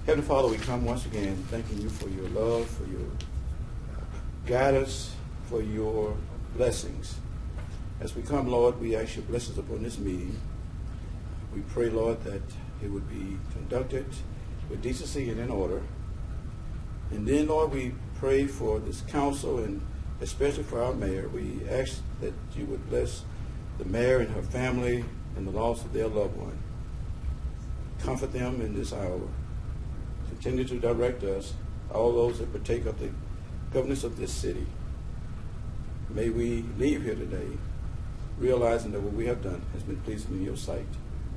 Heavenly Father, we come once again thanking you for your love, for your guidance, for your blessings. As we come, Lord, we ask your blessings upon this meeting. We pray, Lord, that it would be conducted with decency and in order. And then, Lord, we pray for this council and especially for our mayor. We ask that you would bless the mayor and her family and the loss of their loved one. Comfort them in this hour. Continue to direct us, all those that partake of the governance of this city. May we leave here today realizing that what we have done has been pleasing in your sight.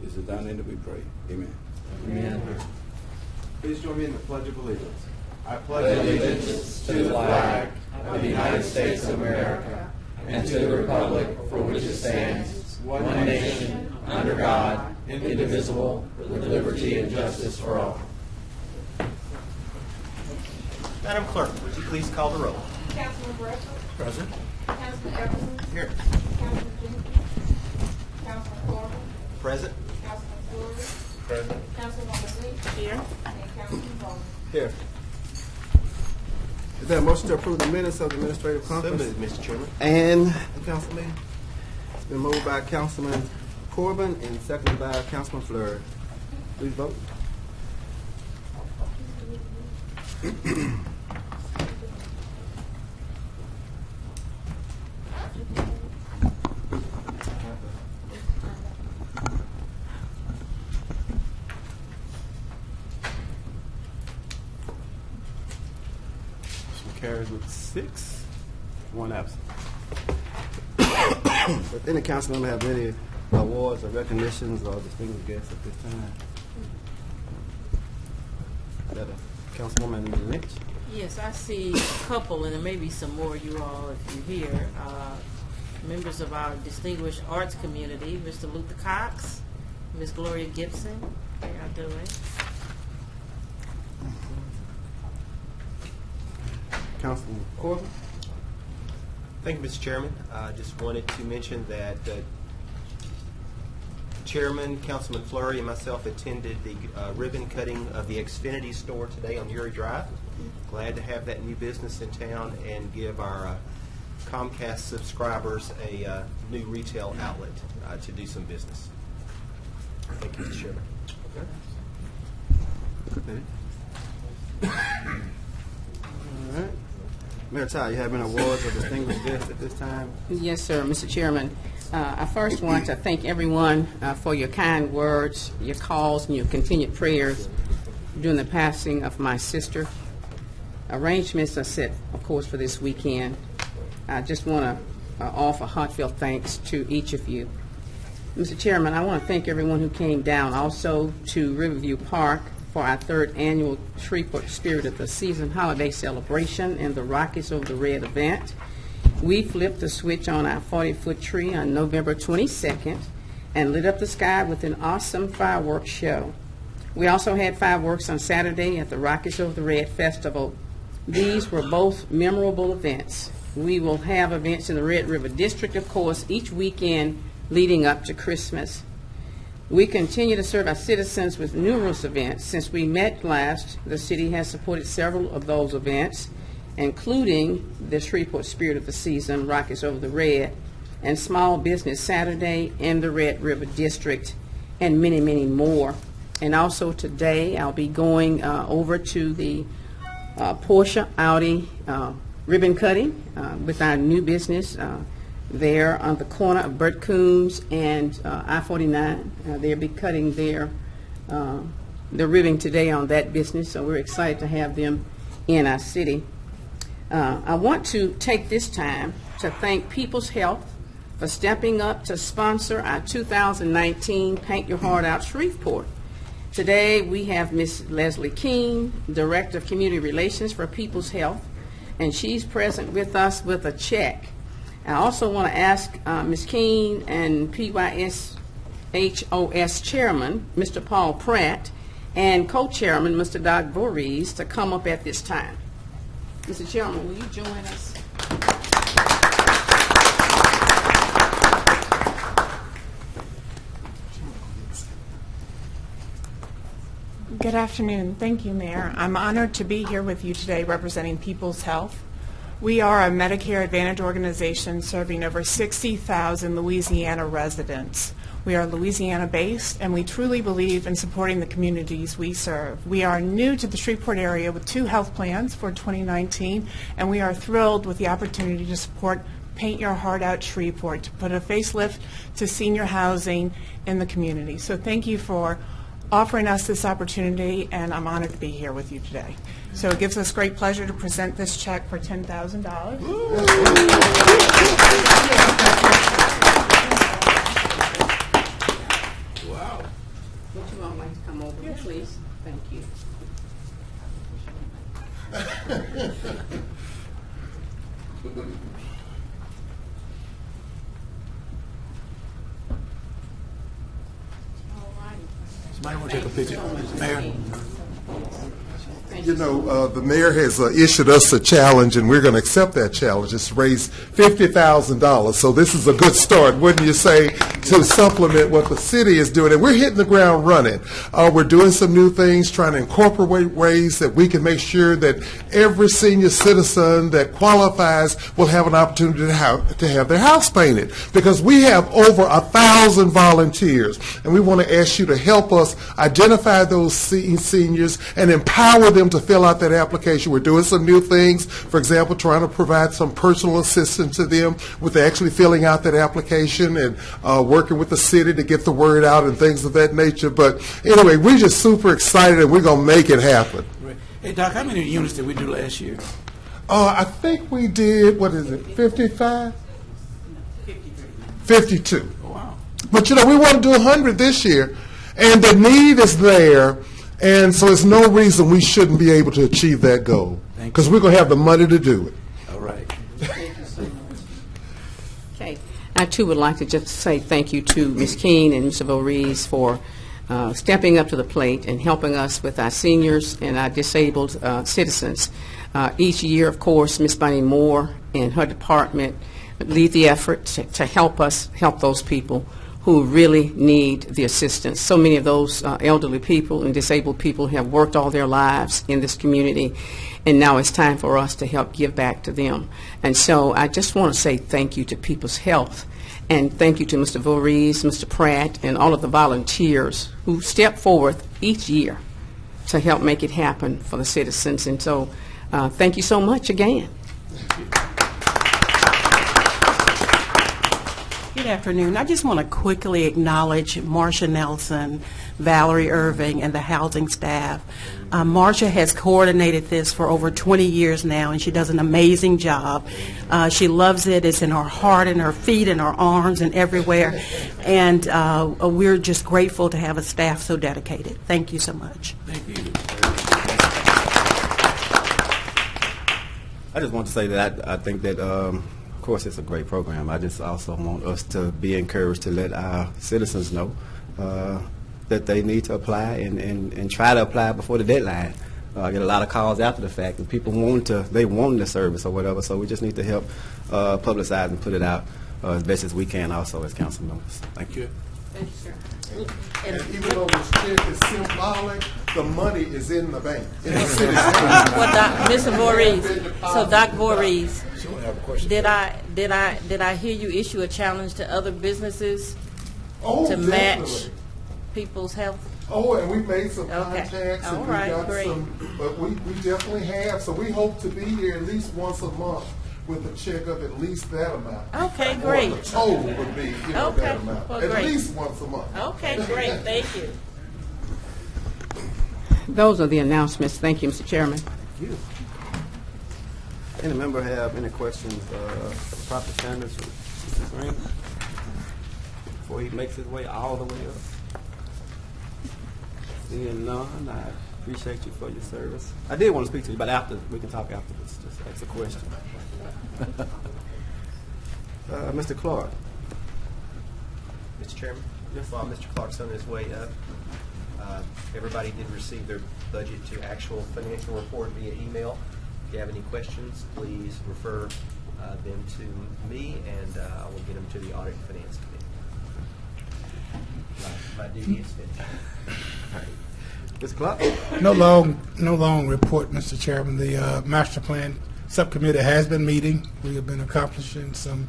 It is in thy name that we pray. Amen. Amen. Please join me in the Pledge of Allegiance. I pledge allegiance to the flag of the United States of America and to the republic for which it stands, one nation, under God, indivisible, with liberty and justice for all. Madam Clerk, would you please call the roll? Councilman Brooks. Present. Councilman Everson. Here. Councilman Jenkins. Councilman Corbin. Present. Councilman Story. Present. Councilwoman Lee. Here. And Councilman Bowman. Here. Is there a motion to approve the minutes of the administrative So conference? moved, Mr. Chairman. And the council meeting? It's been moved by Councilman Corbin and seconded by Councilman Fleury. Please vote. Carries with 6, 1 absent. If any council member have any awards or recognitions or distinguished guests at this time? Is that a Councilwoman Lynch? Yes, I see a couple, and there may be some more, you all, if you're here. Members of our distinguished arts community, Mr. Luther Cox, Ms. Gloria Gibson. How y'all doing? Councilman Corbin? Thank you, Mr. Chairman. I just wanted to mention that Chairman, Councilman Fleury, and myself attended the ribbon cutting of the Xfinity store today on Uri Drive. Glad to have that new business in town and give our Comcast subscribers a new retail outlet to do some business. Thank you, Mr. Chairman. Okay. All right. Mayor Ty, you have any awards or distinguished guests at this time? Yes, sir, Mr. Chairman. I first want to thank everyone for your kind words, your calls, and your continued prayers during the passing of my sister. Arrangements are set, of course, for this weekend. I just want to offer heartfelt thanks to each of you. Mr. Chairman, I want to thank everyone who came down, also to Riverview Park for our 3rd annual Shreveport Spirit of the Season holiday celebration and the Rockies Over the Red event. We flipped the switch on our 40-foot tree on November 22nd and lit up the sky with an awesome fireworks show. We also had fireworks on Saturday at the Rockies Over the Red Festival. These were both memorable events. We will have events in the Red River District, of course, each weekend leading up to Christmas. We continue to serve our citizens with numerous events. Since we met last, the city has supported several of those events, including the Shreveport Spirit of the Season, Rockies Over the Red, and Small Business Saturday in the Red River District, and many, many more. And also today, I'll be going over to the Porsche Audi ribbon cutting with our new business there on the corner of Bert Coombs and I-49. They'll be cutting their ribbon today on that business, so we're excited to have them in our city. I want to take this time to thank People's Health for stepping up to sponsor our 2019 Paint Your Heart Out Shreveport. Today we have Ms. Leslie Keene, Director of Community Relations for People's Health, and she's present with us with a check. I also want to ask Ms. Keene and PYSHOS Chairman, Mr. Paul Pratt, and Co-Chairman, Mr. Doc Voorhees, to come up at this time. Mr. Chairman, will you join us? Good afternoon. Thank you, Mayor. I'm honored to be here with you today representing People's Health. We are a Medicare Advantage organization serving over 60,000 Louisiana residents. We are Louisiana-based, and we truly believe in supporting the communities we serve. We are new to the Shreveport area with 2 health plans for 2019, and we are thrilled with the opportunity to support Paint Your Heart Out Shreveport, to put a facelift to senior housing in the community. So thank you for offering us this opportunity, and I'm honored to be here with you today. So it gives us great pleasure to present this check for $10,000. Wow. Would you all like to come over here, please? Thank you. Somebody want to take a picture? Mayor? You know, the mayor has issued us a challenge, and we're going to accept that challenge. It's to raise $50,000. So this is a good start, wouldn't you say, to supplement what the city is doing. And we're hitting the ground running. We're doing some new things, trying to incorporate ways that we can make sure that every senior citizen that qualifies will have an opportunity to have their house painted. Because we have over 1,000 volunteers, and we want to ask you to help us identify those seniors and empower them to fill out that application. We're doing some new things. For example, trying to provide some personal assistance to them with actually filling out that application and working with the city to get the word out and things of that nature. But anyway, we're just super excited, and we're going to make it happen. Right. Hey, Doc, how many units did we do last year? I think we did, 55? 52. Oh, wow. But, you know, we want to do 100 this year, and the need is there. And so there's no reason we shouldn't be able to achieve that goal, because we're going to have the money to do it. All right. Okay. I, too, would like to just say thank you to Ms. Keene and Mr. Voorhees for stepping up to the plate and helping us with our seniors and our disabled citizens. Each year, of course, Ms. Bunny Moore and her department lead the effort to help those people who really need the assistance. So many of those elderly people and disabled people have worked all their lives in this community, and now it's time for us to help give back to them. And so I just want to say thank you to People's Health, and thank you to Mr. Voorhees, Mr. Pratt, and all of the volunteers who step forward each year to help make it happen for the citizens. And so thank you so much again. Good afternoon. I just want to quickly acknowledge Marsha Nelson, Valerie Irving, and the housing staff. Marsha has coordinated this for over 20 years now, and she does an amazing job. She loves it. It's in her heart and her feet and her arms and everywhere. And we're just grateful to have a staff so dedicated. Thank you so much. Thank you. I just want to say that I think that, of course, it's a great program. I just also want us to be encouraged to let our citizens know that they need to apply and try to apply before the deadline. I get a lot of calls after the fact, and people want the service or whatever, so we just need to help publicize and put it out as best as we can also as council members. Thank you. Thank you, sir. And even though this check is symbolic, the money is in the bank. Well, Mr. Voorhees, so Doc Voorhees, did I hear you issue a challenge to other businesses to match People's Health? Oh, and we made some Okay. contacts, and All we right, got great. some, but we definitely have. So we hope to be here at least once a month with a check of at least that amount. Okay, Or great. the total would be, Okay, that amount. well, At great. least once a month. Okay, great, thank you. Those are the announcements. Thank you, Mr. Chairman. Thank you. Any member have any questions for proper standards for Mr. Green before he makes his way all the way up? Seeing none, I appreciate you for your service. I did want to speak to you, but after we can talk afterwards. Just ask a question. Mr. Clark. Mr. Chairman, while Mr. Clark's on his way up, everybody did receive their budget to actual financial report via email. If you have any questions, please refer them to me, and I will get them to the Audit and Finance Committee. My duty is finished. All right. Mr. Clark? No long report, Mr. Chairman. The master plan subcommittee has been meeting. We have been accomplishing some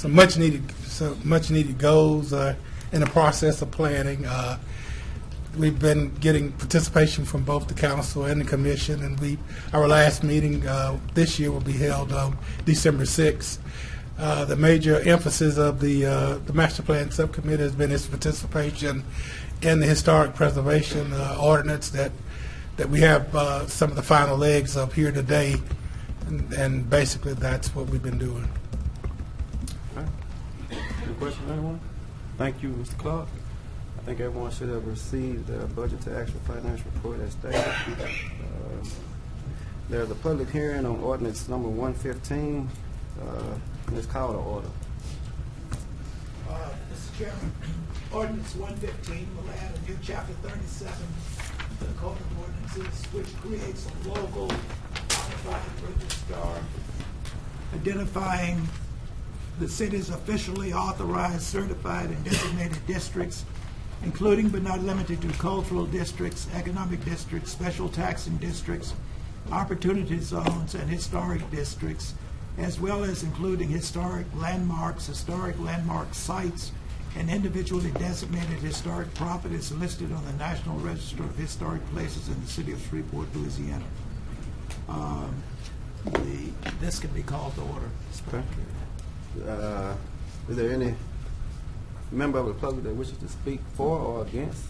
much needed goals in the process of planning. We've been getting participation from both the council and the commission, and our last meeting this year will be held on December 6th. The major emphasis of the master plan subcommittee has been its participation in the historic preservation ordinance that we have some of the final legs of here today, and basically that's what we've been doing. All right. Any questions, anyone? Thank you, Mr. Clark. I think everyone should have received the budget to actual financial report as stated. There's a public hearing on ordinance number 115. Let's call to order. Mr. Chairman, ordinance 115 will add a new chapter 37 to the Code of Ordinances, which creates a local modified registrar identifying the city's officially authorized, certified, and designated districts, including but not limited to cultural districts, economic districts, special taxing districts, opportunity zones, and historic districts, as well as including historic landmark sites, and individually designated historic properties listed on the National Register of Historic Places in the city of Shreveport, Louisiana. This can be called to order. Okay. Is there any member of the public that wishes to speak for or against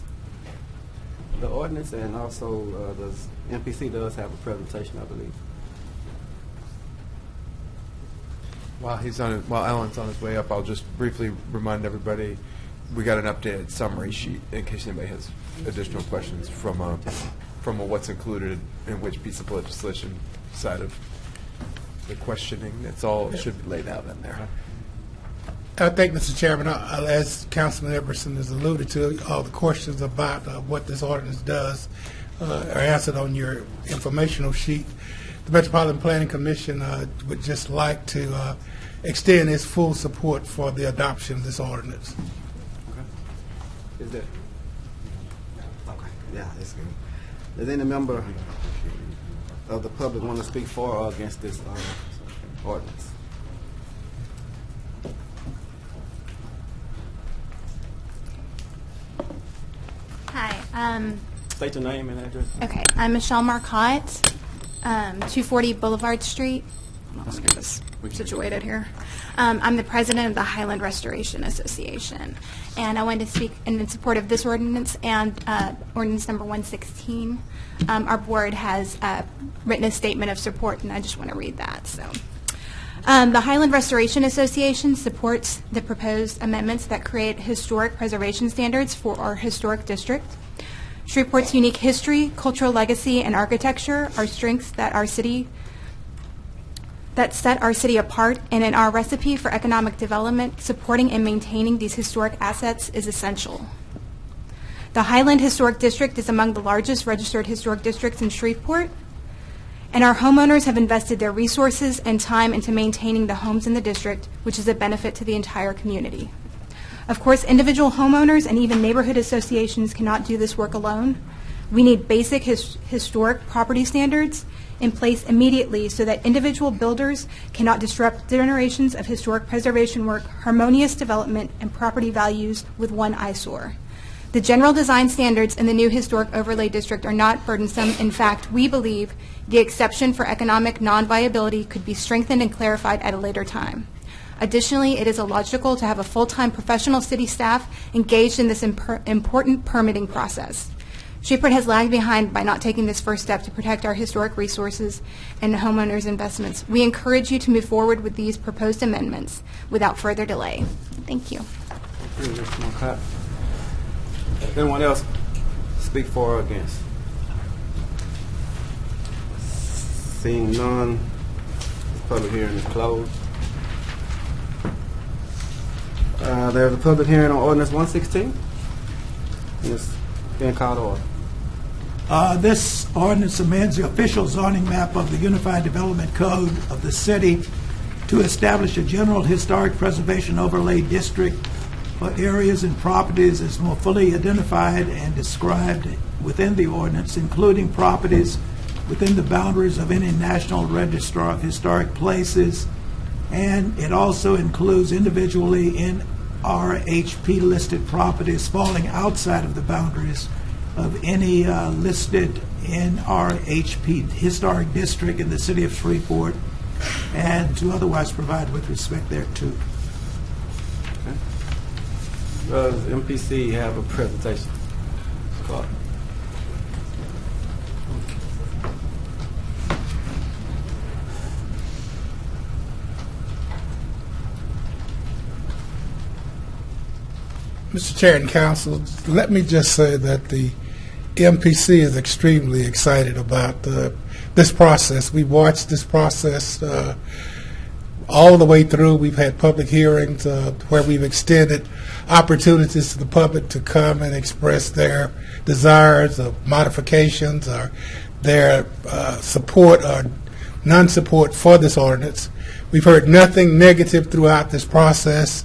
the ordinance? And also, does MPC does have a presentation, I believe. While Alan's on his way up, I'll just briefly remind everybody we got an updated summary sheet in case anybody has additional questions from what's included in which piece of legislation side of the questioning. That's all should be laid out in there. I think, Mr. Chairman, as Councilman Everson has alluded to, all the questions about what this ordinance does are answered on your informational sheet. The Metropolitan Planning Commission would just like to extend its full support for the adoption of this ordinance. Okay. Is that? Okay. Yeah, that's good. Does any member of the public want to speak for or against this ordinance? Hi. State your name and address. Okay. I'm Michelle Marcotte, 240 Boulevard Street. Let's get this situated here. I'm the president of the Highland Restoration Association, and I wanted to speak in support of this ordinance and ordinance number 116. Our board has written a statement of support, and I just want to read that. So, the Highland Restoration Association supports the proposed amendments that create historic preservation standards for our historic district. Shreveport's unique history, cultural legacy, and architecture are strengths that set our city apart, and in our recipe for economic development, supporting and maintaining these historic assets is essential. The Highland Historic District is among the largest registered historic districts in Shreveport, and our homeowners have invested their resources and time into maintaining the homes in the district, which is a benefit to the entire community. Of course, individual homeowners and even neighborhood associations cannot do this work alone. We need basic historic property standards in place immediately so that individual builders cannot disrupt generations of historic preservation work, harmonious development, and property values with one eyesore. The general design standards in the new historic overlay district are not burdensome. In fact, we believe the exception for economic non-viability could be strengthened and clarified at a later time. Additionally, it is illogical to have a full-time professional city staff engaged in this important permitting process. Shreveport has lagged behind by not taking this first step to protect our historic resources and homeowners' investments. We encourage you to move forward with these proposed amendments without further delay. Thank you. Thank you, Mr. Marcotte. Anyone else speak for or against? Seeing none, the public hearing is closed. There's a public hearing on ordinance 116. And it's being called to order. This ordinance amends the official zoning map of the Unified Development Code of the city to establish a general historic preservation overlay district for areas and properties is more fully identified and described within the ordinance, including properties within the boundaries of any National Register of Historic Places, and it also includes individually NRHP-listed properties falling outside of the boundaries of any listed NRHP historic district in the city of Shreveport, and to otherwise provide with respect thereto. Does MPC have a presentation? Clark. Mr. Chair and Council, let me just say that the MPC is extremely excited about this process. We've watched this process all the way through. We've had public hearings where we've extended opportunities to the public to come and express their desires of modifications or their support or non-support for this ordinance. We've heard nothing negative throughout this process.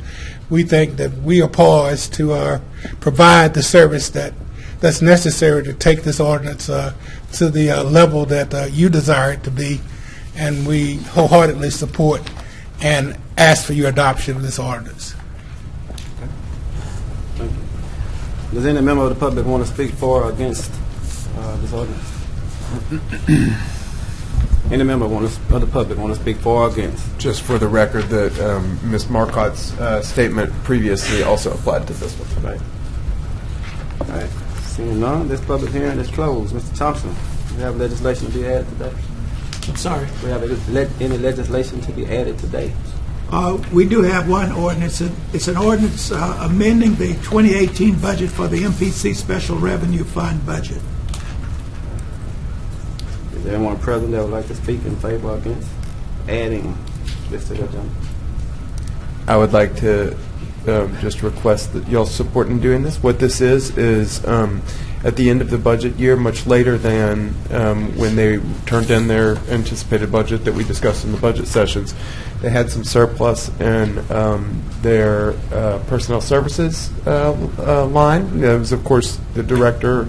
We think that we are poised to provide the service that's necessary to take this ordinance to the level that you desire it to be, and we wholeheartedly support and ask for your adoption of this ordinance. Thank you. Does any member of the public want to speak for or against this ordinance? Any member of the public want to speak for or against? Just for the record, that Ms. Marcotte's statement previously also applied to this one. Right. All right. Seeing none, this public hearing is closed. Mr. Thompson, we have legislation to be added today. I'm sorry. We have any legislation to be added today? We do have one ordinance. It's an ordinance amending the 2018 budget for the MPC Special Revenue Fund budget. Is there anyone present that would like to speak in favor or against adding this to the agenda? I would like to just request that y'all support in doing this. What this is at the end of the budget year, much later than when they turned in their anticipated budget that we discussed in the budget sessions, they had some surplus in their personnel services line. It was, of course, the director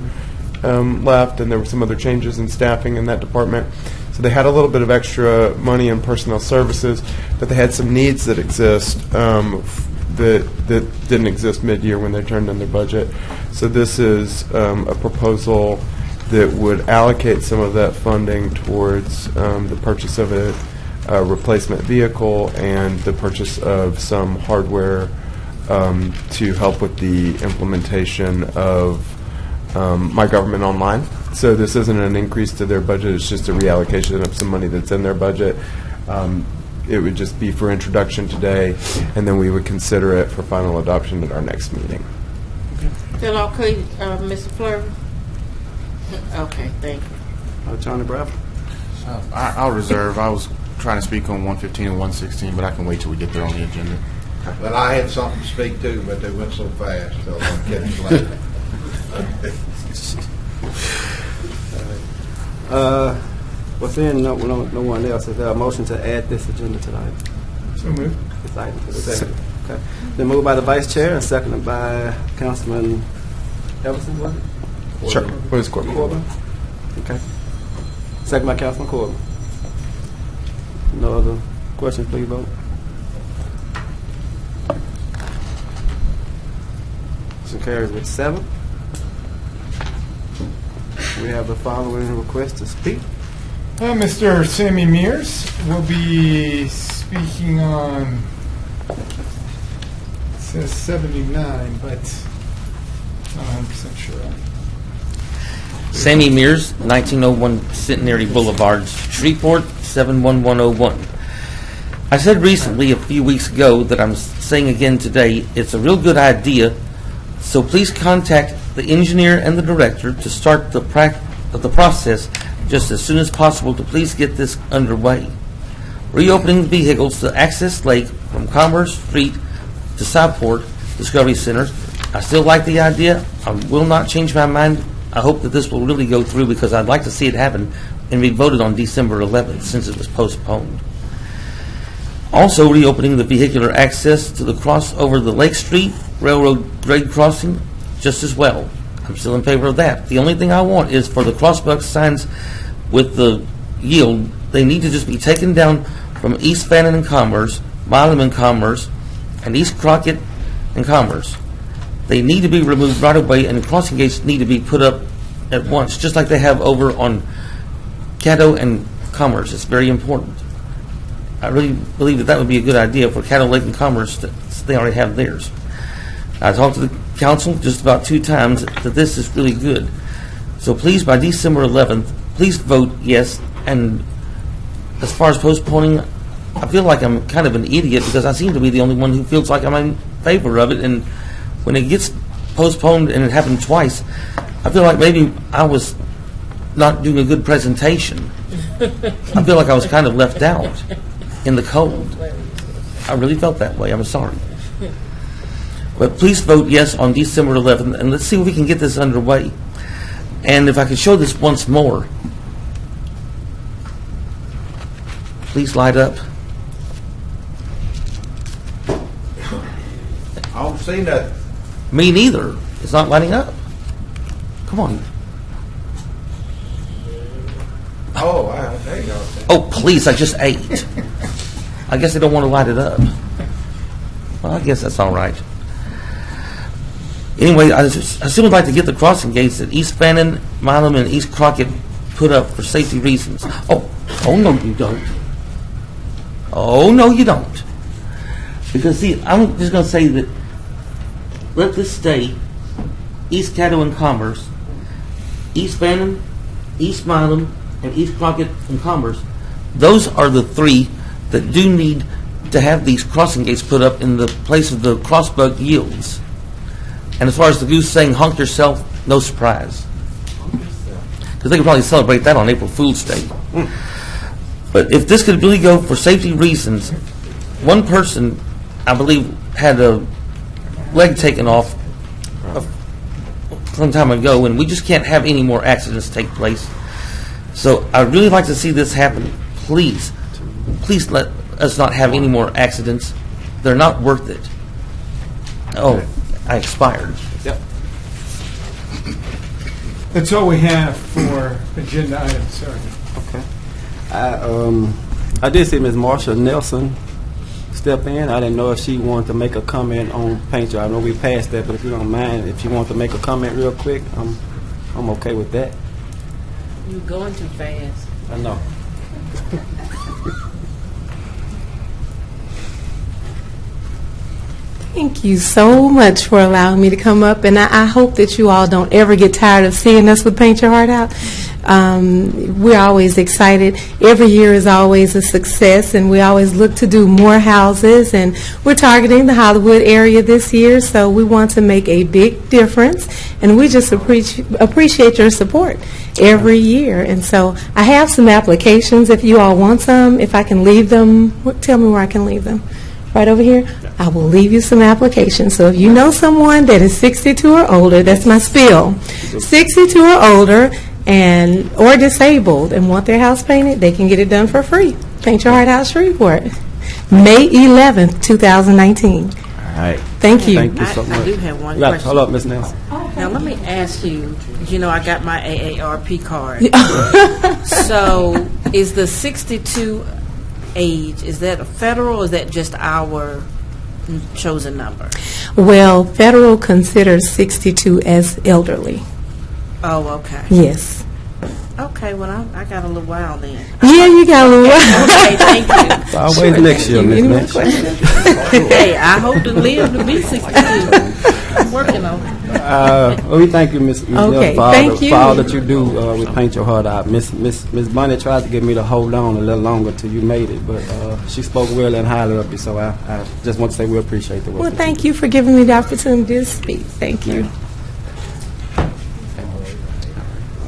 left, and there were some other changes in staffing in that department. So they had a little bit of extra money in personnel services, but they had some needs that exist that didn't exist mid-year when they turned in their budget. So this is a proposal that would allocate some of that funding towards the purchase of a replacement vehicle and the purchase of some hardware to help with the implementation of My Government Online. So this isn't an increase to their budget, it's just a reallocation of some money that's in their budget. It would just be for introduction today, and then we would consider it for final adoption at our next meeting. Is that okay, Mr. Fleury? Okay, thank you. Attorney Bradford? I'll reserve. I was trying to speak on 115 and 116, but I can wait till we get there on the agenda. Well, I had something to speak to, but they went so fast, so I'll catch you later. What's in? No one else. Is there a motion to add this agenda tonight? So moved. This item to the agenda. Okay. Then moved by the Vice Chair and seconded by Councilman Everson, was it? Sure. What is Corbin? Okay. Second by Councilman Corbin. No other questions, please vote. Motion carries with 7. We have the following request to speak. Mr. Sammy Mears will be speaking on, it says 79, but not 100% sure. Sammy Mears, 1901 Centenary Boulevard, Shreveport, 71101. I said recently, a few weeks ago, that I'm saying again today, it's a real good idea, so please contact the engineer and the director to start the process just as soon as possible to please get this underway. Reopening vehicles to access Lake from Commerce Street to Southport Discovery Center. I still like the idea. I will not change my mind. I hope that this will really go through because I'd like to see it happen and be voted on December 11th since it was postponed. Also reopening the vehicular access to the cross over the Lake Street railroad grade crossing, just as well. I'm still in favor of that. The only thing I want is for the crossbuck signs with the yield, they need to just be taken down from East Fannin and Commerce, Milam and Commerce, and East Crockett and Commerce. They need to be removed right away, and the crossing gates need to be put up at once, just like they have over on Caddo and Commerce. It's very important. I really believe that would be a good idea for Caddo Lake and Commerce. They already have theirs. I talked to the council just about 2 times that this is really good. So please, by December 11th, please vote yes. And as far as postponing, I feel like I'm kind of an idiot because I seem to be the only one who feels like I'm in favor of it. And when it gets postponed, and it happened twice, I feel like maybe I was not doing a good presentation. I feel like I was kind of left out in the cold. I really felt that way. I'm sorry. But please vote yes on December 11th, and let's see if we can get this underway. And if I could show this once more. Please light up. I don't see nothing. Me neither. It's not lighting up. Come on. Oh, there you go. Oh, please, I just ate. I guess they don't want to light it up. Well, I guess that's all right. Anyway, I still would like to get the crossing gates at East Fannin, Milam, and East Crockett put up for safety reasons. Oh, no, you don't. Oh, no, you don't. Because, see, I'm just going to say that let this stay East Caddo and Commerce, East Fannin, East Milam, and East Crockett and Commerce. Those are the 3 that do need to have these crossing gates put up in the place of the crossbuck yields. And as far as the goose saying honk yourself, no surprise. Because they could probably celebrate that on April Fool's Day. But if this could really go for safety reasons, one person, I believe, had a leg taken off some time ago, and we just can't have any more accidents take place. So I'd really like to see this happen. Please let us not have any more accidents. They're not worth it. Oh, I expired. Yep. That's all we have for agenda items, sir. Okay. I did see Ms. Marsha Nelson step in. I didn't know if she wanted to make a comment on paint job. I know we passed that, but if you don't mind, if you want to make a comment real quick, I'm okay with that. You're going too fast. I know. Thank you so much for allowing me to come up, and I hope that you all don't ever get tired of seeing us with Paint Your Heart Out. We're always excited. Every year is always a success, and we always look to do more houses, and we're targeting the Hollywood area this year, so we want to make a big difference, and we just appreciate your support every year. And so I have some applications if you all want some. If I can leave them, tell me where I can leave them. Right over here? I will leave you some applications. So if you know someone that is 62 or older, that's my spiel, 62 or older or disabled and want their house painted, they can get it done for free. Paint Your Heart Out Shreveport, May 11th, 2019. All right. Thank you. Thank you so much. I do have one question. Hold up, Ms. Nelson. Now, let me ask you, I got my AARP card. So is the 62 age, is that a federal or is that just our chosen number? Well, federal considers 62 as elderly. Oh, okay. Yes. Okay, well, I got a little while then. Yeah, you got a little while. Okay, thank you. So I'll wait next year, Ms. Mitch. Hey, I hope to live to be 62. I'm working on it. Well, we thank you, Ms. Okay, Nelson, for all that you do with Paint Your Heart Out. Miss Bunny tried to get me to hold on a little longer till you made it, but she spoke well and highly of you, so I just want to say we appreciate the work. Well, thank you for giving me the opportunity to speak. Thank you.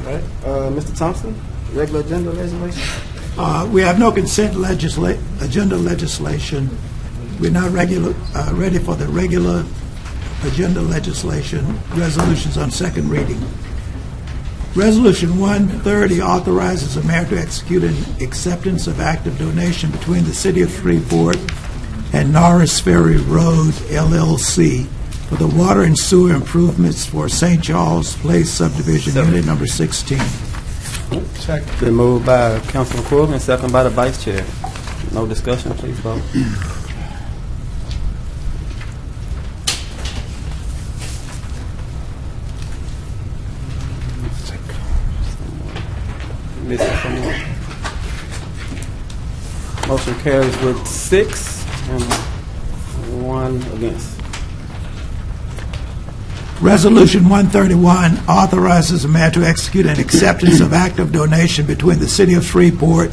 All right. Mr. Thompson, regular agenda legislation? We have no consent agenda legislation. We're not ready for the regular agenda legislation, resolutions on second reading. Resolution 130 authorizes the mayor to execute an acceptance of act of donation between the City of Shreveport and Norris Ferry Road, LLC, for the water and sewer improvements for St. Charles Place subdivision, unit number 16. Been moved by Councilman Corbin, second by the Vice Chair. No discussion, please vote. Missing someone. Motion carries with 6 and 1 against. Resolution 131 authorizes the mayor to execute an acceptance of act of donation between the City of Shreveport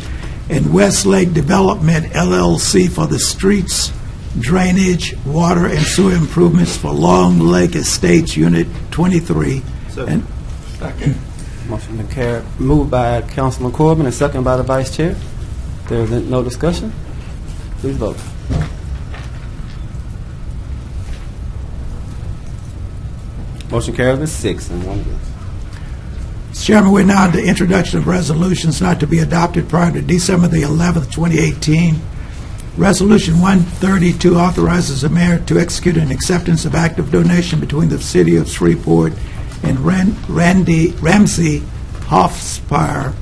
and Westlake Development, LLC for the streets, drainage, water, and sewer improvements for Long Lake Estates, Unit 23. And Motion been carried. Moved by Councilman Corbin and second by the Vice Chair. There is no discussion. Please vote. Motion carries with 6 and 1 against. Mr. Chairman, we're now on the introduction of resolutions not to be adopted prior to December the 11th, 2018. Resolution 132 authorizes the mayor to execute an acceptance of act of donation between the City of Shreveport and Ramsey Hofspire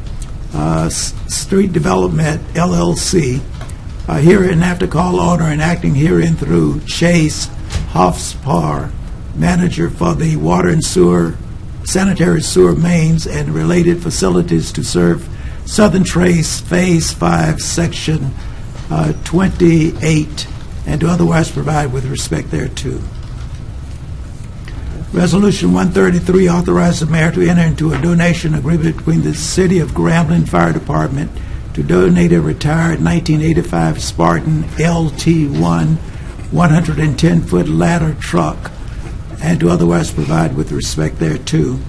Street Development, LLC, hereinafter call order and acting herein through Chase Hofspar, manager for the water and sewer, sanitary sewer mains and related facilities to serve Southern Trace Phase 5, Section 28, and to otherwise provide with respect thereto. Resolution 133 authorizes the mayor to enter into a donation agreement between the City of Grambling Fire Department to donate a retired 1985 Spartan LT1 110-foot ladder truck and to otherwise provide with respect thereto.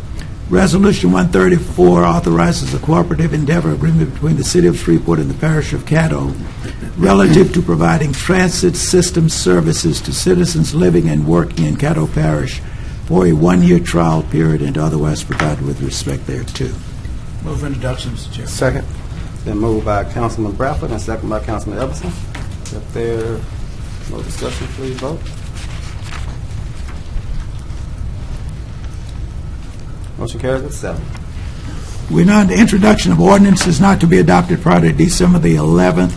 Resolution 134 authorizes a cooperative endeavor agreement between the City of Shreveport and the Parish of Caddo relative to providing transit system services to citizens living and working in Caddo Parish for a 1-year trial period and to otherwise provide with respect thereto. Move for introduction, Mr. Chairman. Second. Been moved by Councilman Bradford and second by Councilman Everson. If there no discussion, please vote. Motion carries with 7. We're now on the introduction of ordinances not to be adopted prior to December the 11th.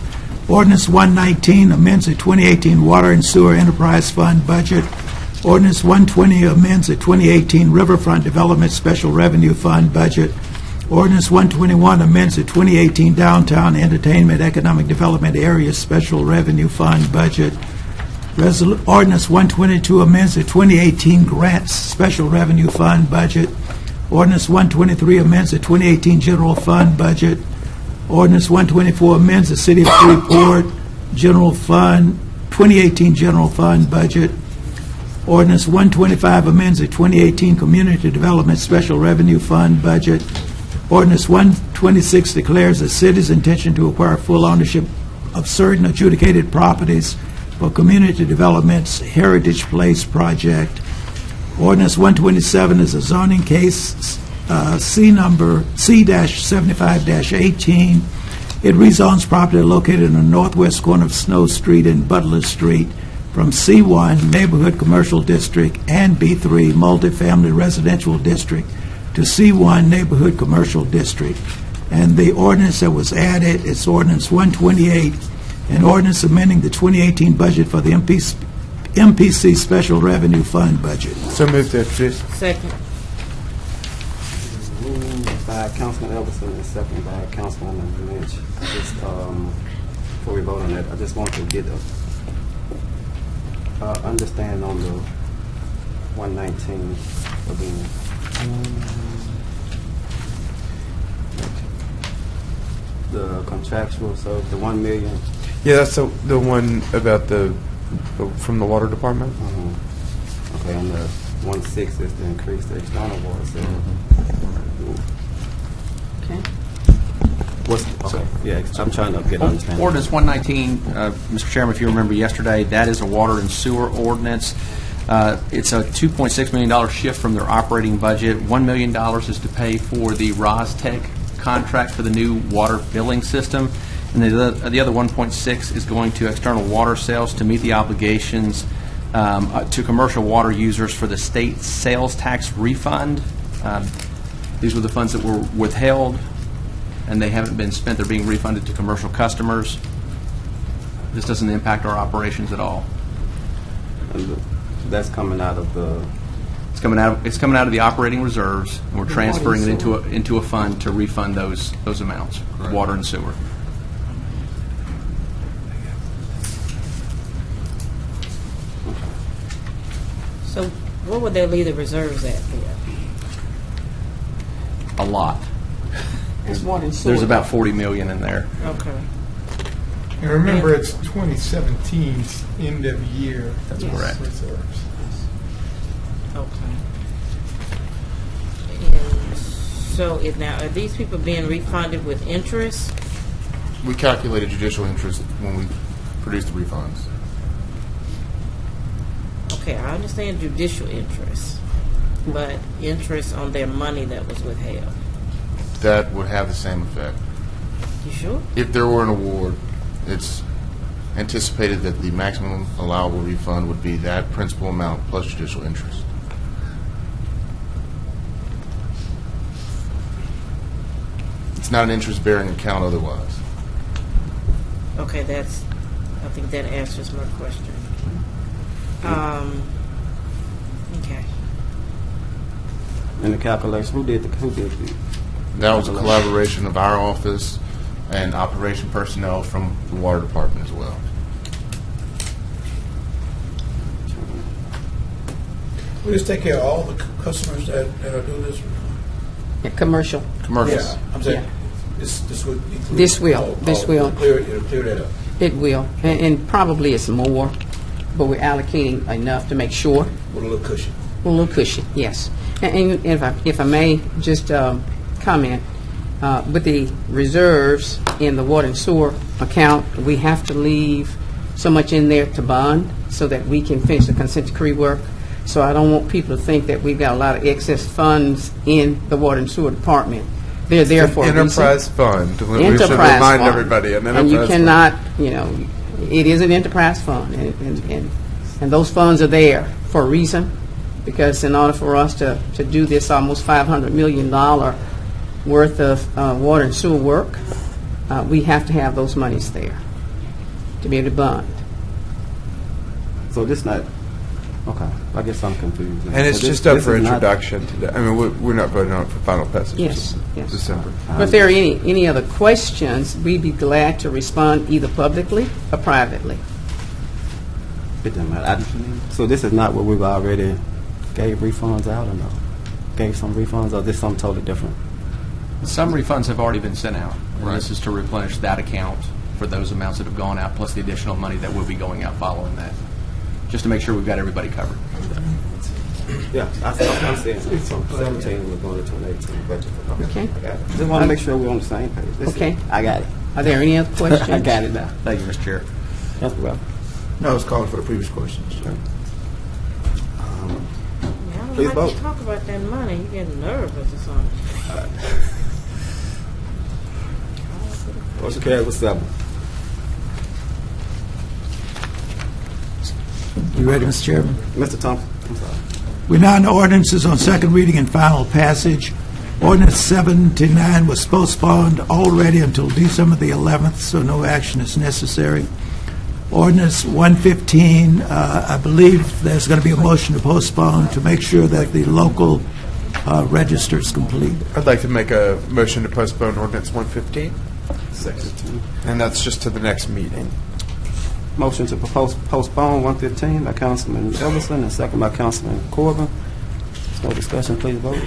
Ordinance 119 amends the 2018 Water and Sewer Enterprise Fund budget. Ordinance 120 amends the 2018 Riverfront Development Special Revenue Fund budget. Ordinance 121 amends the 2018 Downtown Entertainment Economic Development Area Special Revenue Fund budget. Ordinance 122 amends the 2018 Grants Special Revenue Fund budget. Ordinance 123 amends the 2018 General Fund budget. Ordinance 124 amends the City of Shreveport General Fund 2018 General Fund budget. Ordinance 125 amends the 2018 Community Development Special Revenue Fund budget. Ordinance 126 declares the city's intention to acquire full ownership of certain adjudicated properties for Community Development's Heritage Place project. Ordinance 127 is a zoning case C number C-75-18. It rezones property located in the northwest corner of Snow Street and Butler Street from C1 Neighborhood Commercial District and B3 Multifamily Residential District to C1 Neighborhood Commercial District. And the ordinance that was added is Ordinance 128, an ordinance amending the 2018 budget for the MPC Special Revenue Fund budget. So moved to introduce. Second. Moved by Councilman Everson and second by Councilwoman Lynch. Just, before we vote on that, I just want to get a understand on the 119 again. The contractual, so the 1 million. Yeah, that's the one about from the water department. Okay, and the 1.6 is to increase the external water sale. Okay. Okay. Yeah, I'm trying to get understanding. Ordinance 119, Mr. Chairman, if you remember yesterday, that is a water and sewer ordinance. It's a $2.6 million shift from their operating budget. $1 million is to pay for the Rostec contract for the new water billing system, and the other 1.6 is going to external water sales to meet the obligations to commercial water users for the state sales tax refund. These were the funds that were withheld, and they haven't been spent. They're being refunded to commercial customers. This doesn't impact our operations at all. And that's coming out of the... It's coming out of the operating reserves, and we're transferring it into a fund to refund those amounts, water and sewer. So what would they leave the reserves at for? A lot. It's water and sewer. There's about $40 million in there. Okay. And remember, it's 2017's end of year. That's correct. Reserves. Okay. And so now, are these people being refunded with interest? We calculated judicial interest when we produced the refunds. Okay, I understand judicial interest, but interest on their money that was withheld. That would have the same effect. You sure? If there were an award, it's anticipated that the maximum allowable refund would be that principal amount plus judicial interest. It's not an interest-bearing account otherwise. Okay, I think that answers my question. Okay. In the calculation, who did the... That was a collaboration of our office and operation personnel from the water department as well. We just take care of all the customers that are doing this? Yeah, commercial. Commercials. Yeah, I'm saying, Yeah. this would include... This will. This will. It'll clear that up. It will. And probably it's more, but we're allocating enough to make sure. With a little cushion. A little cushion, yes. And if I may just comment, with the reserves in the water and sewer account, we have to leave so much in there to bond so that we can finish the consent decree work. So I don't want people to think that we've got a lot of excess funds in the water and sewer department. They're there for a reason. Enterprise fund. We should Enterprise remind fund. everybody. An And you enterprise cannot, it is an enterprise fund, and those funds are there for a reason, because in order for us to do this almost $500 million worth of water and sewer work, we have to have those monies there to be able to bond. So this not... Okay, I guess I'm confused. And it's So just up this for is not- introduction today. I mean, we're not voting on it for final passage. Yes, This yes. December. But if there are any other questions, we'd be glad to respond either publicly or privately. It doesn't matter. So this is not what we've already gave refunds out or no? Gave some refunds, or this something totally different? Some refunds have already been sent out, and Right. this is to replenish that account for those amounts that have gone out, plus the additional money that will be going out following that, just to make sure we've got everybody covered. Yeah, I'm saying from 17 we're going to 2018 budget. Okay. I got it. Just want to make sure we're on the same page. This is- Okay. I got it. Are there any other questions? I got it now. Thank you, Mr. Chair. That's well. No, I was calling for the previous questions. Yeah, I don't Please like vote. to talk about that money. You get nervous or something. Motion carried with 7. You ready, Mr. Chairman? Mr. Thompson, I'm sorry. We're now in ordinances on second reading and final passage. Ordinance 79 was postponed already until December the 11th, so no action is necessary. Ordinance 115, I believe there's going to be a motion to postpone to make sure that the local register is complete. I'd like to make a motion to postpone ordinance 115, Section 2. and that's just to the next meeting. Motion to postpone 115 by Councilman Ellison and second by Councilman Corbin. There's no discussion, please vote.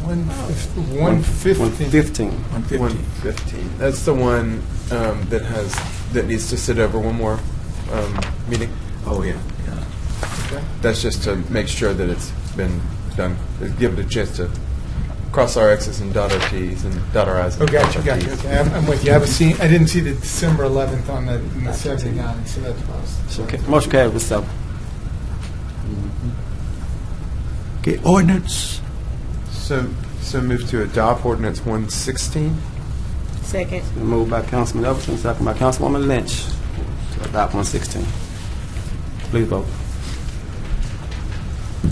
115. 115. 115. That's the one that needs to sit over one more meeting. Oh, yeah. That's just to make sure that it's been done. Give it a chance to cross our X's and dot our T's and dot our I's. Oh, and got cross you, our got you. T's. Okay, I'm with you. I didn't see the December 11th on the 79, so that's why I was... Okay. Motion carried with 7. Okay, ordinance, So move to adopt ordinance 116. Second. Moved by Councilman Ellison, second by Councilwoman Lynch. to adopt 116. Please vote.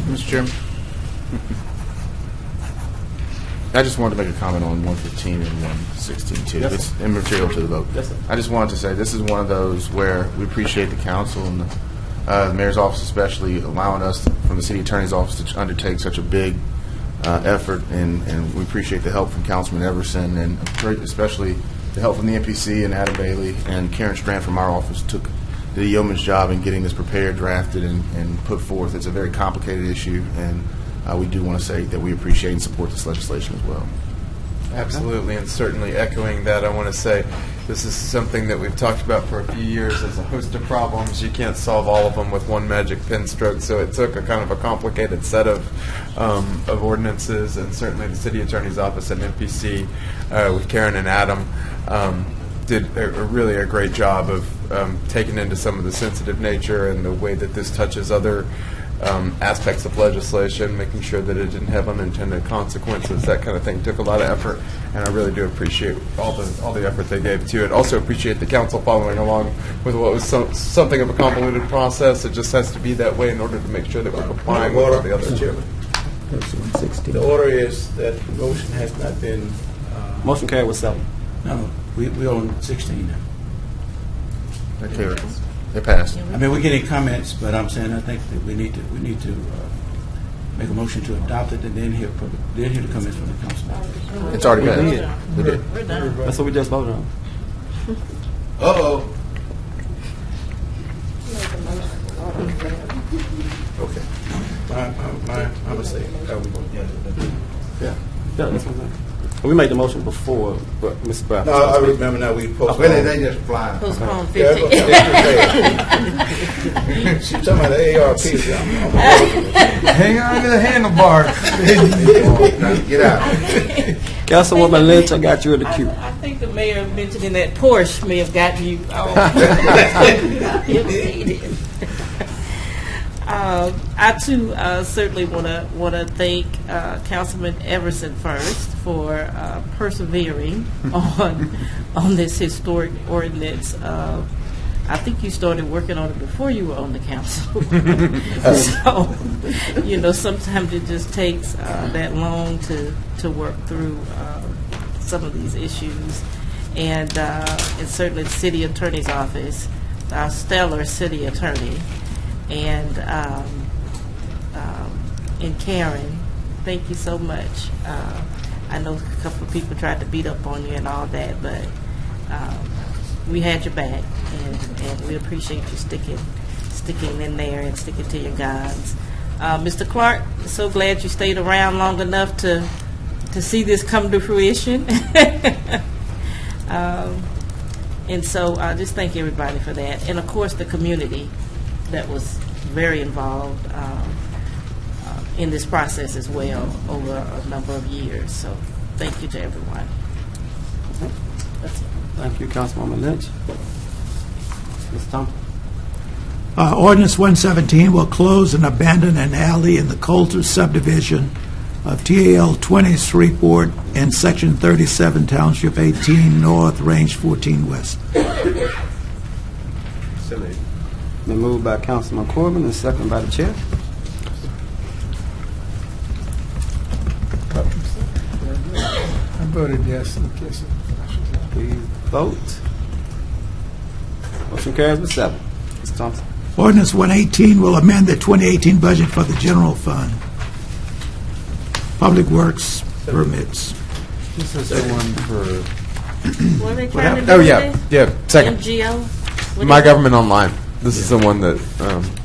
Mr. Chairman, I just wanted to make a comment on 115 and 116 too. Yes, It's sir. immaterial to the vote. Yes, sir. I just wanted to say this is one of those where we appreciate the council and the mayor's office especially allowing us from the city attorney's office to undertake such a big effort, and we appreciate the help from Councilman Everson and especially the help from the NPC and Adam Bailey and Karen Strand from our office took the yeoman's job in getting this prepared, drafted, and put forth. It's a very complicated issue, and we do want to say that we appreciate and support this legislation as well. Absolutely, and certainly echoing that, I want to say this is something that we've talked about for a few years. There's a host of problems. You can't solve all of them with one magic pen stroke, so it took a kind of a complicated set of ordinances, and certainly the city attorney's office and NPC with Karen and Adam did really a great job of taking into some of the sensitive nature and the way that this touches other aspects of legislation, making sure that it didn't have unintended consequences, that kind of thing. Took a lot of effort, and I really do appreciate all the effort they gave to it. Also appreciate the council following along with what was something of a convoluted process. It just has to be that way in order to make sure that we're complying with all the other chairman. The order is that the motion has not been. Motion carried with 7. No, we're on 16 now. Okay, it passed. I mean, we're getting comments, but I'm saying I think that we need to make a motion to adopt it and then hear the comments from the council. It's already We passed. did. We did. We're done. That's what we just voted on. Uh-oh. Okay. My mistake. Yeah, that's what I'm saying. We made the motion before, but Mr. Brown. No, I remember now we postponed. Really, they just fly. Postpone Yeah, 15. She's talking about the ARP. Hang on to the handlebars. Get out. Councilwoman Lynch, I got you in the queue. I think the mayor mentioning that Porsche may have gotten you. I too certainly want to thank Councilman Everson first for persevering on this historic ordinance. I think you started working on it before you were on the council. So, sometimes it just takes that long to work through some of these issues. And certainly the city attorney's office, our stellar city attorney, and Karen, thank you so much. I know a couple of people tried to beat up on you and all that, but we had your back, and we appreciate you sticking in there and sticking to your guns. Mr. Clark, so glad you stayed around long enough to see this come to fruition. And so just thank everybody for that. And, of course, the community that was very involved in this process as well over a number of years. So thank you to everyone. That's it. Thank you, Councilwoman Lynch. Mr. Thompson. Ordinance 117 will close and abandon an alley in the Coulter subdivision of TAL 20 Shreveport in Section 37, Township 18 North, Range 14 West. Been moved by Councilman Corbin and seconded by the chair. I voted yes. Please vote. Motion carries with 7. Mr. Thompson. Ordinance 118 will amend the 2018 budget for the general fund. Public Works permits. This is the one for. What are they trying to do? Oh with yeah, this? second. MGO? What My is it? Government Online. This is the one that.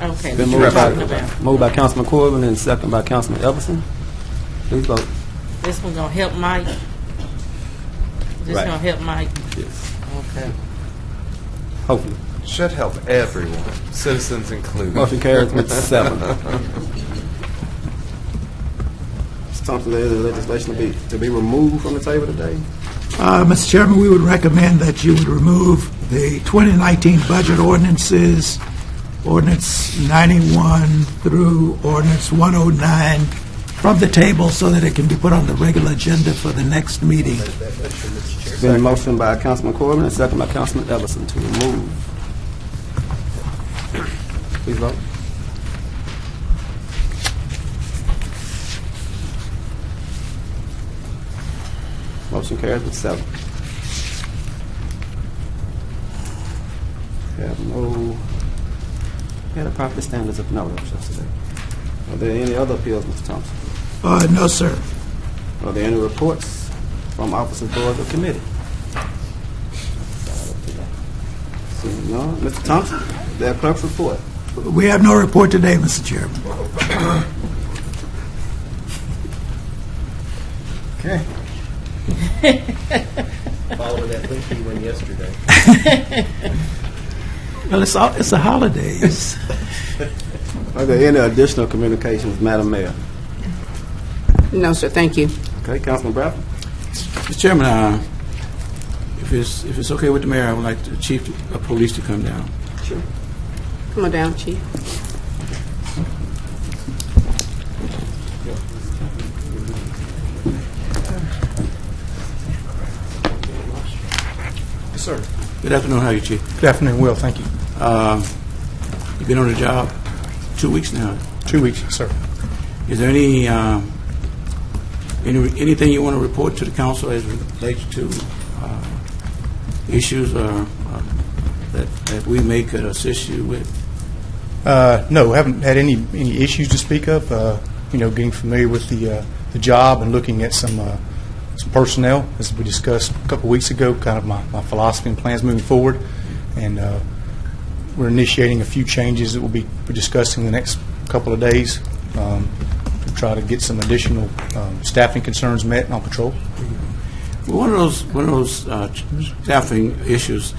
Okay, Been what you're talking about. moved by Councilman Corbin and seconded by Councilman Everson. Please vote. This one gonna help Mike. This Right. gonna help Mike. Yes. Okay. Hopefully. Should help everyone, citizens included. Motion carries with 7. Mr. Thompson, there is legislation to be removed from the table today. Mr. Chairman, we would recommend that you would remove the 2019 budget ordinances, Ordinance 91 through Ordinance 109, from the table so that it can be put on the regular agenda for the next meeting. Been a motion by Councilman Corbin and second by Councilman Everson to remove Please vote. Motion carries with 7. We have no. We had a property standards of no yesterday. Are there any other appeals, Mr. Thompson? No, sir. Are there any reports from officers, boards, or committee? Seeing none. Mr. Thompson, their clerk's report. We have no report today, Mr. Chairman. Okay. Following that lengthy one yesterday. Well, it's the holidays. Are there any additional communications, Madam Mayor? No, sir, thank you. Okay, Councilman Bradford. Mr. Chairman, if it's okay with the mayor, I would like the chief of police to come down. Sure. Come on down, Chief. Yes, sir. Good afternoon. How are you, Chief? Good afternoon, Will. Thank you. You've been on the job 2 weeks now. 2 weeks, sir. Is there anything you want to report to the council as it relates to issues that we may could assist you with? No, haven't had any issues to speak of. Getting familiar with the job and looking at some personnel, as we discussed a couple weeks ago, kind of my philosophy and plans moving forward. And we're initiating a few changes that we'll be discussing the next couple of days to try to get some additional staffing concerns met on patrol. Well, one of those staffing issues,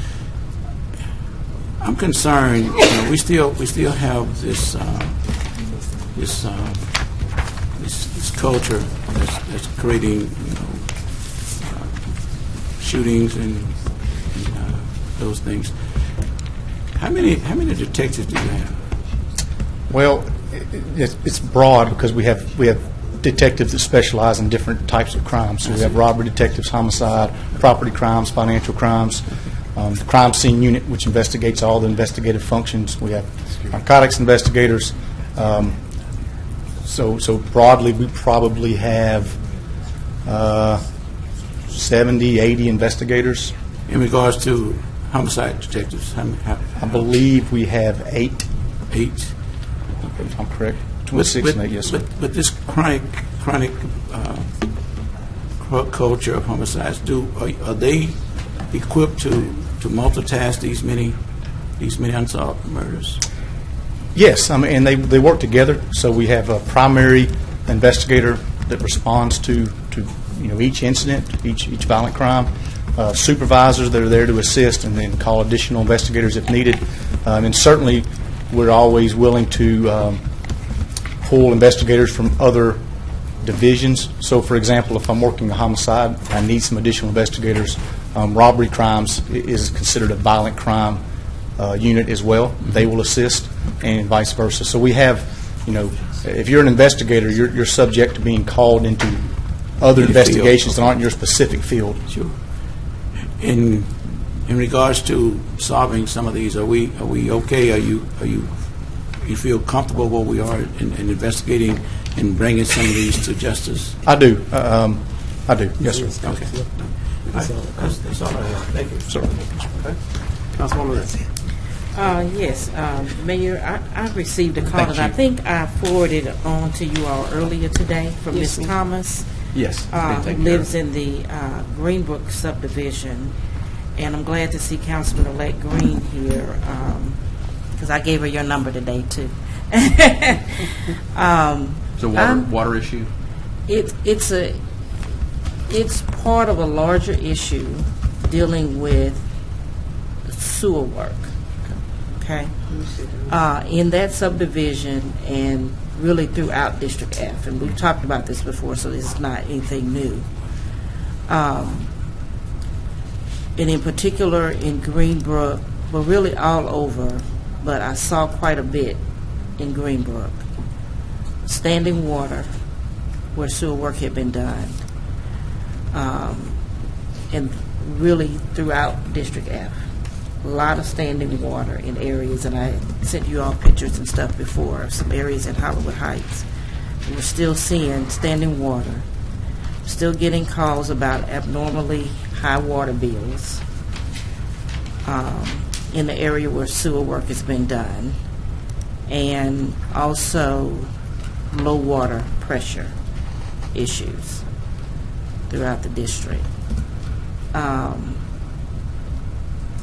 I'm concerned. We still have this culture that's creating shootings and those things. How many detectives do you have? Well, it's broad because we have detectives that specialize in different types of crimes. So we have robbery detectives, homicide, property crimes, financial crimes, the crime scene unit, which investigates all the investigative functions. We have narcotics investigators. So broadly, we probably have 70, 80 investigators. In regards to homicide detectives, I believe we have 8. 8? If I'm correct. Between 6 and 8, yes, sir. But this chronic culture of homicides, are they equipped to multitask these many unsolved murders? Yes, and they work together. So we have a primary investigator that responds to each incident, each violent crime. Supervisors that are there to assist, and then call additional investigators if needed. And certainly, we're always willing to pull investigators from other divisions. So, for example, if I'm working a homicide, I need some additional investigators. Robbery crimes is considered a violent crime unit as well. They will assist, and vice versa. So we have, if you're an investigator, you're subject to being called into other investigations that aren't in your specific field. Sure. In regards to solving some of these, are we okay? Are you feel comfortable where we are in investigating and bringing some of these to justice? I do. I do. Yes, sir. Okay. That's all I have. Thank you. Sir. Okay. Councilwoman Lindsay. Yes, Mayor, I received a call, and I think I forwarded it on to you all earlier today from Yes, Ms. Thomas. Yes. Who lives in the Greenbrook subdivision, and I'm glad to see Councilman-elect Green here, because I gave her your number today, too. It's a water issue? It's part of a larger issue dealing with sewer work, okay? In that subdivision and really throughout District F, and we've talked about this before, so this is not anything new. And in particular in Greenbrook, but really all over, but I saw quite a bit in Greenbrook. Standing water where sewer work had been done, and really throughout District F. a lot of standing water in areas, and I sent you all pictures and stuff before of some areas in Hollywood Heights. We're still seeing standing water, still getting calls about abnormally high water bills in the area where sewer work has been done, and also low water pressure issues throughout the district.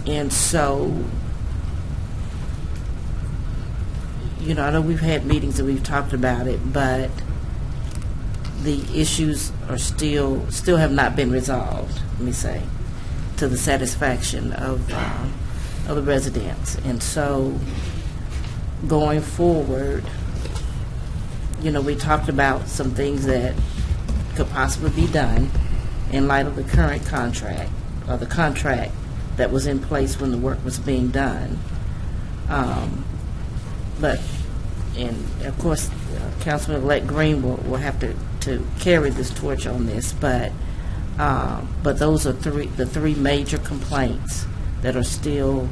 And so, I know we've had meetings and we've talked about it, but the issues are still have not been resolved, let me say, to the satisfaction of the residents. And so, going forward, we talked about some things that could possibly be done in light of the current contract, or the contract that was in place when the work was being done. But, and of course, Councilman-elect Green will have to carry this torch on this, but those are the three major complaints that are still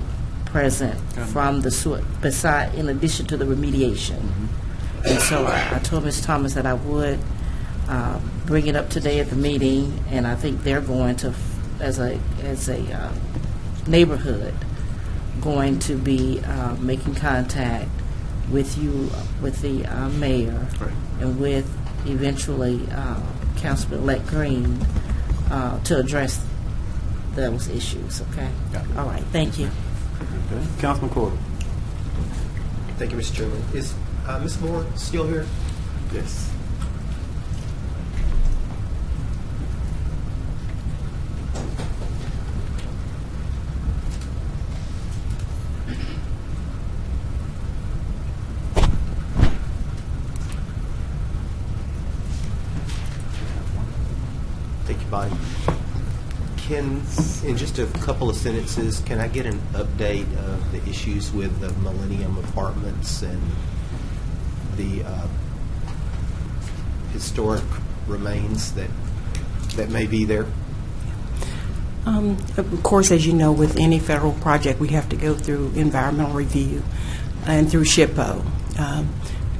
present from the sewer, in addition to the remediation. And so I told Ms. Thomas that I would bring it up today at the meeting, and I think they're going to, as a neighborhood, going to be making contact with you, with the mayor, and with eventually Councilman-elect Green to address those issues. Okay. All right. Thank you. Okay. Councilman Corbin. Thank you, Mr. Chairman. Is Ms. Moore still here? Yes. Thank you, Bonnie. In just a couple of sentences, can I get an update of the issues with the Millennium Apartments and the historic remains that may be there? Of course, as you know, with any federal project, we have to go through environmental review and through SHPO.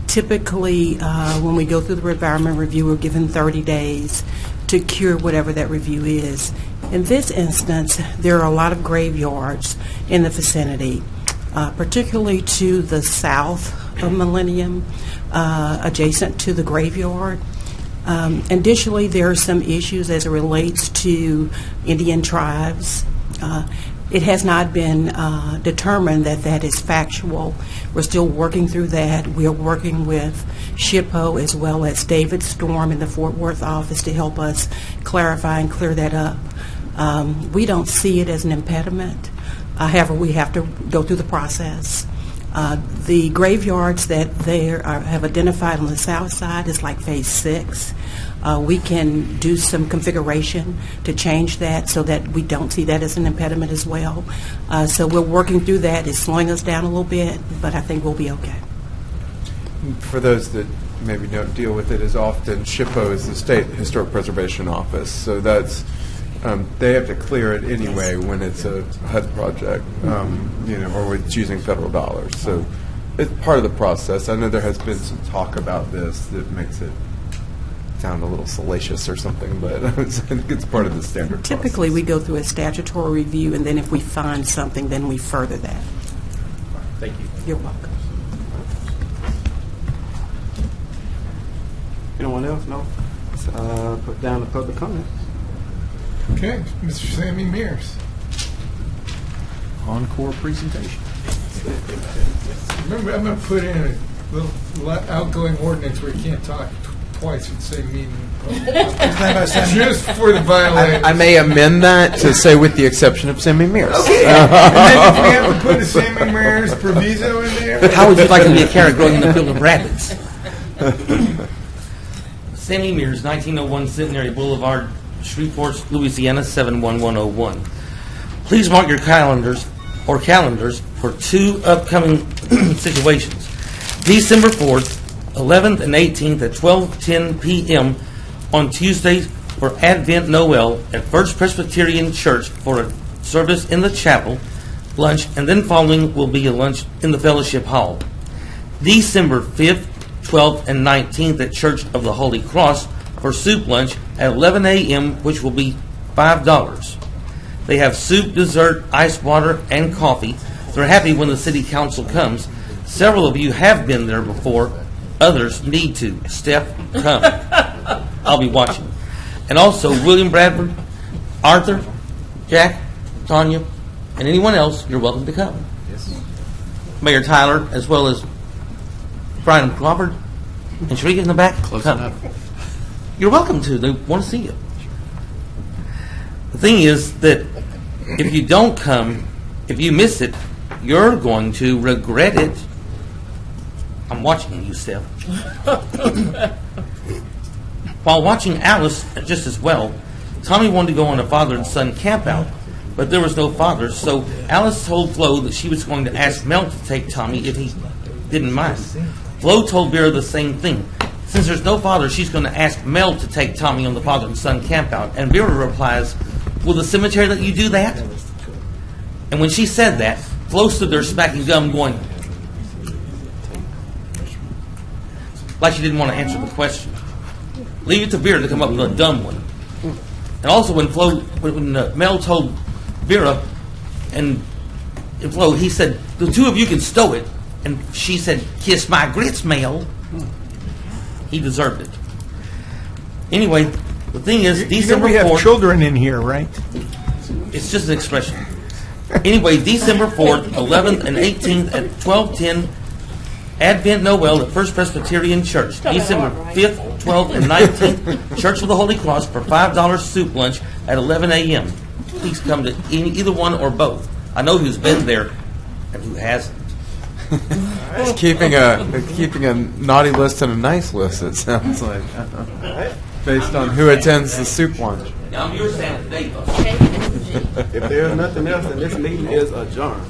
Typically, when we go through the environmental review, we're given 30 days to cure whatever that review is. In this instance, there are a lot of graveyards in the vicinity, particularly to the south of Millennium, adjacent to the graveyard. Additionally, there are some issues as it relates to Indian tribes. It has not been determined that that is factual. We're still working through that. We are working with SHPO as well as David Storm in the Fort Worth office to help us clarify and clear that up. We don't see it as an impediment. However, we have to go through the process. The graveyards that they have identified on the south side is like phase 6. We can do some configuration to change that so that we don't see that as an impediment as well. So we're working through that. It's slowing us down a little bit, but I think we'll be okay. For those that maybe don't deal with it as often, SHPO is the State Historic Preservation Office, so that's they have to clear it anyway when it's a HUD project, or when it's using federal dollars. So it's part of the process. I know there has been some talk about this that makes it sound a little salacious or something, but I think it's part of the standard Typically, process. we go through a statutory review, and then if we find something, then we further that. Thank you. You're welcome. Anyone else? No? Let's put down the public comment. Okay, Mr. Sammy Mears. Encore presentation. Remember, I'm going to put in a little outgoing ordinance where you can't talk twice with the same meaning. Just for the violators. I may amend that to say with the exception of Sammy Mears. Okay. And then if we have to put a Sammy Mears proviso in there. How would you like to be a carrot growing in the field of rabbits? Sammy Mears, 1901 Centenary Boulevard, Shreveport, Louisiana, 71101. Please mark your calendars for two upcoming situations. December 4th, 11th, and 18th at 12:10 p.m. on Tuesday for Advent Noel at First Presbyterian Church for a service in the chapel lunch, and then following will be a lunch in the Fellowship Hall. December 5th, 12th, and 19th at Church of the Holy Cross for soup lunch at 11 a.m., which will be $5. They have soup, dessert, ice water, and coffee. They're happy when the city council comes. Several of you have been there before. Others need to. Steph, come. I'll be watching. And also William Bradford, Arthur, Jack, Tanya, and anyone else, you're welcome to come. Yes. Mayor Tyler, as well as Brian Crawford and Sharika in the back. Close come. enough. You're welcome to. They want to see you. The thing is that if you don't come, if you miss it, you're going to regret it. I'm watching you, Steph. While watching Alice just as well, Tommy wanted to go on a father and son camp out, but there was no father, so Alice told Flo that she was going to ask Mel to take Tommy if he didn't mind. Flo told Vera the same thing. Since there's no father, she's going to ask Mel to take Tommy on the father and son camp out. And Vera replies, will the cemetery let you do that? And when she said that, Flo stood there smacking gum going, like she didn't want to answer the question. Leave it to Vera to come up with a dumb one. And also when Mel told Vera and Flo, he said, the two of you can stow it. And she said, kiss my grits, Mel. He deserved it. Anyway, the thing is, December 4th... we have children in here, right? It's just an expression. Anyway, December 4th, 11th, and 18th at 12:10, Advent Noel at First Presbyterian Church. December 5th, 12th, and 19th, Church of the Holy Cross for $5 soup lunch at 11 a.m. Please come to either one or both. I know who's been there and who hasn't. It's keeping a naughty list and a nice list, it sounds like, based on who attends the soup lunch. Now, I'm your Santa today, though. If there's nothing else, then this meeting is adjourned.